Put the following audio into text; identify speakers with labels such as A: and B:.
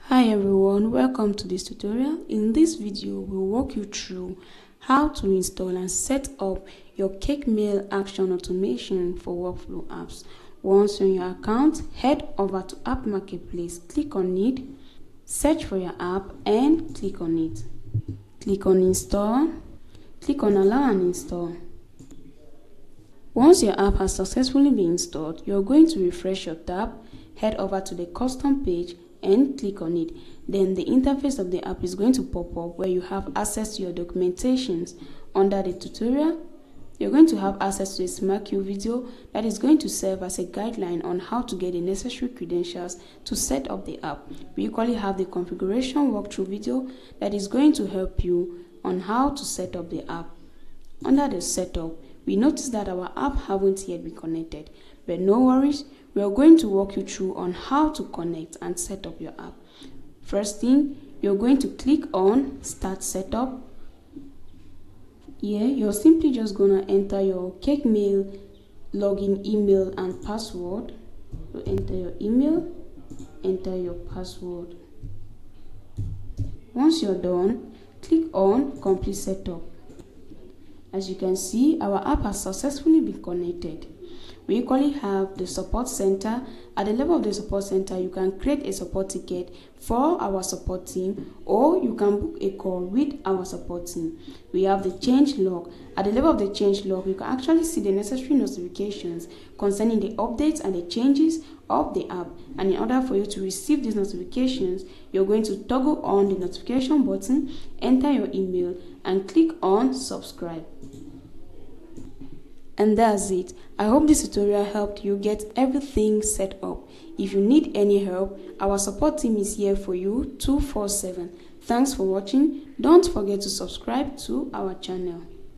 A: Hi everyone, welcome to this tutorial. In this video, we'll walk you through how to install and set up your Cake Mail action automation for workflow apps. Once on your account, head over to App Marketplace, click on it, search for your app and click on it. Click on Install, click on Allow and Install. Once your app has successfully been installed, you're going to refresh your tab, head over to the custom page and click on it. Then the interface of the app is going to pop up where you have access to your documentations. Under the tutorial, you're going to have access to a Smart Queue video that is going to serve as a guideline on how to get the necessary credentials to set up the app. We equally have the configuration walkthrough video that is going to help you on how to set up the app. Under the setup, we notice that our app haven't yet been connected, but no worries, we are going to walk you through on how to connect and set up your app. First thing, you're going to click on Start Setup. Here, you're simply just gonna enter your Cake Mail login email and password. So enter your email, enter your password. Once you're done, click on Complete Setup. As you can see, our app has successfully been connected. We equally have the support center. At the level of the support center, you can create a support ticket for our support team, or you can book a call with our support team. We have the change log. At the level of the change log, you can actually see the necessary notifications concerning the updates and the changes of the app. And in order for you to receive these notifications, you're going to toggle on the notification button, enter your email, and click on subscribe. And that's it. I hope this tutorial helped you get everything set up. If you need any help, our support team is here for you 24/7. Thanks for watching. Don't forget to subscribe to our channel.